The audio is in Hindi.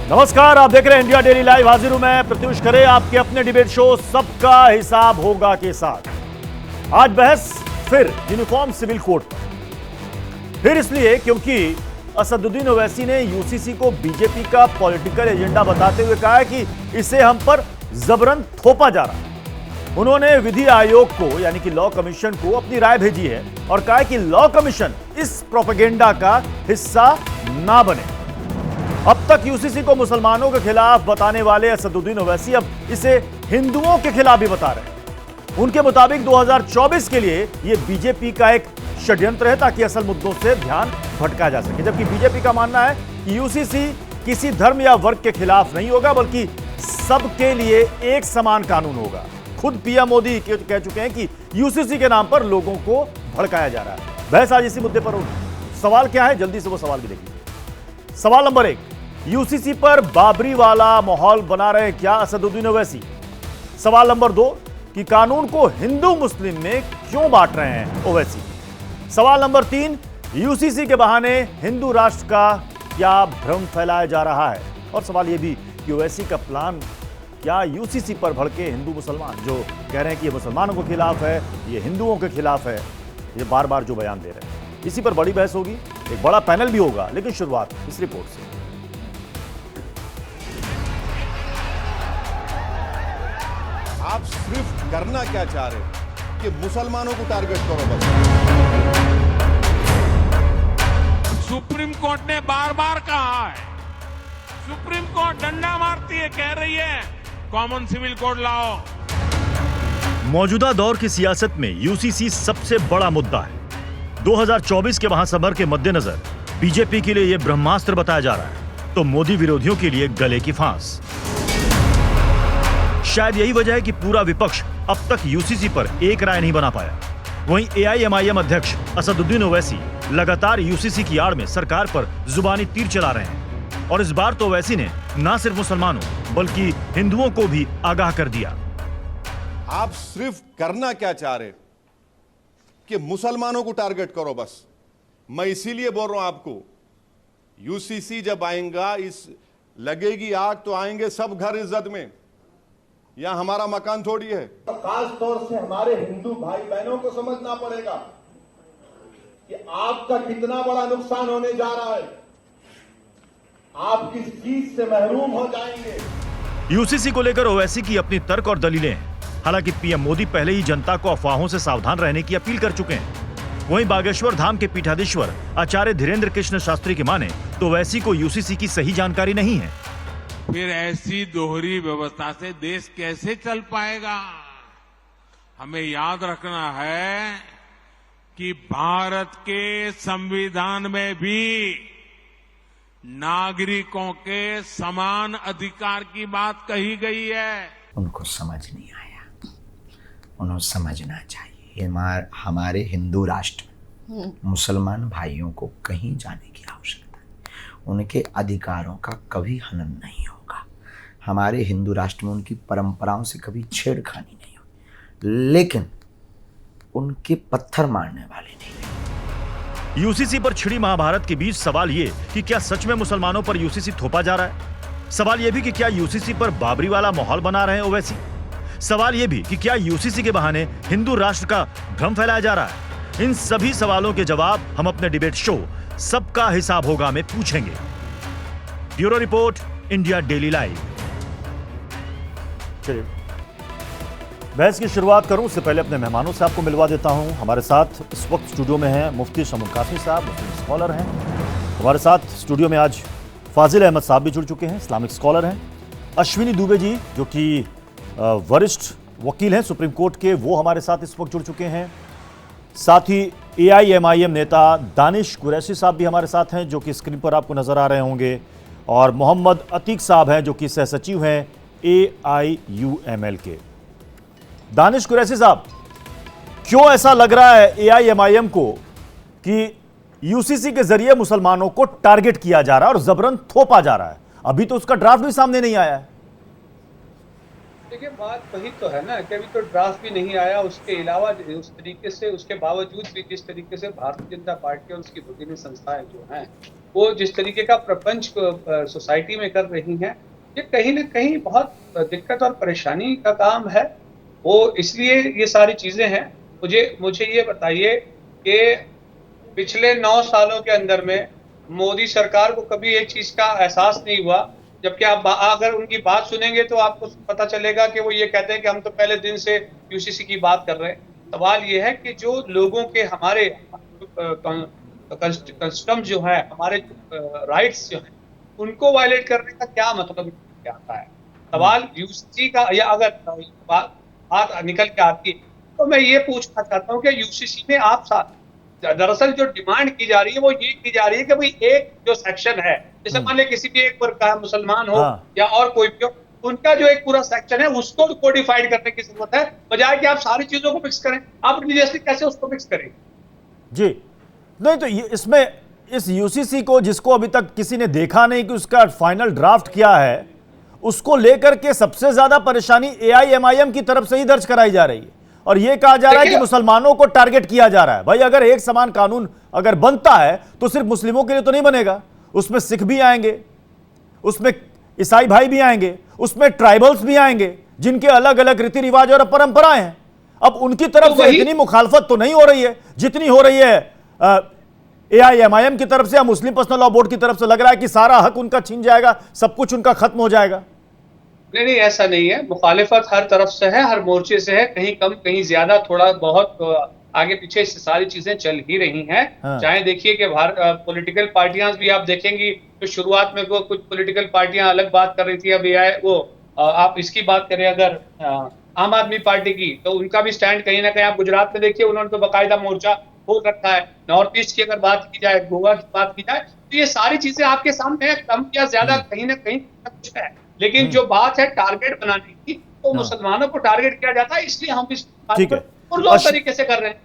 नमस्कार, आप देख रहे हैं इंडिया डेली लाइव। हाजिर हूं मैं प्रत्युष खरे आपके अपने डिबेट शो सबका हिसाब होगा के साथ। आज बहस फिर यूनिफॉर्म सिविल कोड पर, फिर इसलिए क्योंकि असदुद्दीन ओवैसी ने यूसीसी को बीजेपी का पॉलिटिकल एजेंडा बताते हुए कहा है कि इसे हम पर जबरन थोपा जा रहा है। उन्होंने विधि आयोग को यानी कि लॉ कमीशन को अपनी राय भेजी है और कहा है कि लॉ कमीशन इस प्रोपेगेंडा का हिस्सा ना बने। अब तक यूसीसी को मुसलमानों के खिलाफ बताने वाले असदुद्दीन ओवैसी अब इसे हिंदुओं के खिलाफ भी बता रहे हैं। उनके मुताबिक 2024 के लिए यह बीजेपी का एक षड्यंत्र है ताकि असल मुद्दों से ध्यान भटका जा सके। जबकि बीजेपी का मानना है कि यूसीसी किसी धर्म या वर्ग के खिलाफ नहीं होगा, बल्कि सबके लिए एक समान कानून होगा। खुद पीएम मोदी कह चुके हैं कि यूसीसी के नाम पर लोगों को भड़काया जा रहा है। बहस आज इसी मुद्दे पर होगी। सवाल क्या है, जल्दी से वो सवाल भी देखिए। सवाल नंबर 1, यूसीसी पर बाबरी वाला माहौल बना रहे क्या असदुद्दीन ओवैसी? सवाल नंबर 2, कि कानून को हिंदू मुस्लिम में क्यों बांट रहे हैं ओवैसी? सवाल नंबर 3, यूसीसी के बहाने हिंदू राष्ट्र का क्या भ्रम फैलाया जा रहा है? और सवाल यह भी कि ओवैसी का प्लान क्या यूसीसी पर भड़के हिंदू मुसलमान जो कह रहे हैं कि ये मुसलमानों के खिलाफ है, ये हिंदुओं के खिलाफ है, ये बार बार जो बयान दे रहे हैं। इसी पर बड़ी बहस होगी, एक बड़ा पैनल भी होगा, लेकिन शुरुआत इस रिपोर्ट से। आप सिर्फ करना क्या चाह रहे हो कि मुसलमानों को टारगेट करो बस। सुप्रीम कोर्ट ने बार बार कहा है, सुप्रीम कोर्ट डंडा मारती है, कह रही है कॉमन सिविल कोड लाओ। मौजूदा दौर की सियासत में यूसीसी सबसे बड़ा मुद्दा है। 2024 के महासमर के मद्देनजर बीजेपी के लिए यह ब्रह्मास्त्र बताया जा रहा है, तो मोदी विरोधियों के लिए गले की फांस। शायद यही वजह है कि पूरा विपक्ष अब तक यूसीसी पर एक राय नहीं बना पाया। वहीं एआईएमआईएम अध्यक्ष असदुद्दीन ओवैसी लगातार यूसीसी की आड़ में सरकार पर जुबानी तीर चला रहे हैं और इस बार तो ओवैसी ने न सिर्फ मुसलमानों बल्कि हिंदुओं को भी आगाह कर दिया। आप सिर्फ करना क्या चाह रहे कि मुसलमानों को टारगेट करो बस। मैं इसीलिए बोल रहा हूं आपको, यूसीसी जब आएगा, इस लगेगी आग तो आएंगे सब घर इज्जत में। यहां हमारा मकान थोड़ी है। खास तौर से हमारे हिंदू भाई बहनों को समझना पड़ेगा कि आपका कितना बड़ा नुकसान होने जा रहा है। आप किस चीज से महरूम हो जाएंगे। यूसीसी को लेकर ओवैसी की अपनी तर्क और दलीलें हैं। हालांकि पीएम मोदी पहले ही जनता को अफवाहों से सावधान रहने की अपील कर चुके हैं। वहीं बागेश्वर धाम के पीठाधीश्वर आचार्य धीरेन्द्र कृष्ण शास्त्री के माने तो ओवैसी को यूसीसी की सही जानकारी नहीं है। फिर ऐसी दोहरी व्यवस्था से देश कैसे चल पाएगा? हमें याद रखना है कि भारत के संविधान में भी नागरिकों के समान अधिकार की बात कही गई है। उनको समझ नहीं आया, उन्हें समझना चाहिए। हमारे हिंदू राष्ट्र में मुसलमान भाइयों को कहीं जाने की आवश्यकता नहीं। उनके अधिकारों का कभी हनन नहीं होगा। हमारे हिंदू राष्ट्र में उनकी परंपराओं से कभी छेड़खानी नहीं हुई, लेकिन उनके पत्थर मारने वाले नहीं। यूसीसी पर छिड़ी महाभारत के बीच सवाल ये कि क्या सच में मुसलमानों पर यूसीसी थोपा जा रहा है? सवाल यह भी कि क्या यूसीसी पर बाबरी वाला माहौल बना रहे हैं ओवैसी? सवाल यह भी कि क्या यूसीसी के बहाने हिंदू राष्ट्र का भ्रम फैलाया जा रहा है? इन सभी सवालों के जवाब हम अपने डिबेट शो सबका हिसाब होगा में पूछेंगे। Bureau report, India daily live. चलिए बहस की शुरुआत करूं उससे पहले अपने मेहमानों से आपको मिलवा देता हूं। हमारे साथ इस वक्त स्टूडियो में हैं मुफ्ती शमूल कासमी साहब, मुस्लिम स्कॉलर हैं। हमारे साथ स्टूडियो में आज फाजिल अहमद साहब भी जुड़ चुके हैं, इस्लामिक स्कॉलर हैं। अश्विनी दुबे जी जो कि वरिष्ठ वकील हैं सुप्रीम कोर्ट के, वो हमारे साथ इस वक्त जुड़ चुके हैं। साथ ही एआईएमआईएम नेता दानिश कुरैशी साहब भी हमारे साथ हैं जो कि स्क्रीन पर आपको नजर आ रहे होंगे, और मोहम्मद अतीक साहब हैं जो कि सह सचिव हैं एआईयूएमएल के। दानिश कुरैशी साहब, क्यों ऐसा लग रहा है एआईएमआईएम को कि यूसीसी के जरिए मुसलमानों को टारगेट किया जा रहा है और जबरन थोपा जा रहा है? अभी तो उसका ड्राफ्ट भी सामने नहीं आया है। देखिए बात वही तो है ना कि अभी तो ड्राफ्ट भी नहीं आया। उसके अलावा उस तरीके से, उसके बावजूद भी जिस तरीके से भारतीय जनता पार्टी और उसकी विभिन्न संस्थाएं जो हैं वो जिस तरीके का प्रपंच सोसाइटी में कर रही हैं, ये कहीं ना कहीं बहुत दिक्कत और परेशानी का काम है। वो इसलिए ये सारी चीजें हैं। मुझे ये बताइए कि पिछले 9 सालों के अंदर में मोदी सरकार को कभी एक चीज का एहसास नहीं हुआ, जबकि आप अगर उनकी बात सुनेंगे तो आपको पता चलेगा कि वो ये कहते हैं कि हम तो पहले दिन से यूसीसी की बात कर रहे हैं। सवाल ये है कि जो लोगों के हमारे कस्टम जो है, हमारे राइट्स जो है, उनको वायलेट करने का क्या मतलब क्या आता है? सवाल यूसीसी का, या अगर बात निकल के आती है तो मैं ये पूछना चाहता हूँ कि यूसीसी में आप दरअसल जो डिमांड की जा रही है वो ये की जा रही है कि भाई एक जो सेक्शन है, जैसे मान लिया किसी भी एक वर्ग का मुसलमान हो या और कोई भी हो, उनका जो एक पूरा सेक्शन है उसको कोडिफाइड करने की जरूरत है, बजाय कि आप सारी चीजों को फिक्स करें। आप रिलीजियसली कैसे उसको फिक्स करेंगे? जी नहीं, तो इसमें इस यूसीसी को, जिसको अभी तक किसी ने देखा नहीं कि उसका फाइनल ड्राफ्ट क्या है, उसको लेकर के सबसे ज्यादा परेशानी एआईएमआईएम की तरफ से ही दर्ज कराई जा रही है और यह कहा जा रहा है कि मुसलमानों को टारगेट किया जा रहा है। भाई अगर एक समान कानून अगर बनता है तो सिर्फ मुस्लिमों के लिए तो नहीं बनेगा, उसमें सिख भी आएंगे, उसमें ईसाई भाई भी आएंगे, उसमें ट्राइबल्स भी आएंगे जिनके अलग अलग रीति रिवाज और परंपराएं हैं। अब उनकी तरफ से इतनी मुखालफत तो नहीं हो रही है जितनी हो रही है एआईएमआईएम की तरफ से या मुस्लिम पर्सनल लॉ बोर्ड की तरफ से। लग रहा है कि सारा हक उनका छीन जाएगा, सब कुछ उनका खत्म हो जाएगा। नहीं, ऐसा नहीं है। मुखालिफत हर तरफ से है, हर मोर्चे से है, कहीं कम कहीं ज्यादा, थोड़ा बहुत आगे पीछे से सारी चीजें चल ही रही हैं। हाँ। चाहे देखिए कि पॉलिटिकल पार्टियां भी आप देखेंगी तो शुरुआत में वो कुछ पॉलिटिकल पार्टियां अलग बात कर रही थी, अभी आए वो आप इसकी बात करें अगर आम आदमी पार्टी की, तो उनका भी स्टैंड कहीं ना कहीं आप गुजरात में देखिए, उन्होंने तो बाकायदा मोर्चा खोल रखा है। नॉर्थ ईस्ट की अगर बात की जाए, गोवा की बात की जाए, तो ये सारी चीजें आपके सामने है, कम या ज्यादा कहीं ना कहीं कुछ है। लेकिन जो बात है टारगेट बनाने की, तो मुसलमानों को टारगेट किया जाता है, इसलिए हम इस बात को पुरजोर तरीके से कर रहे हैं।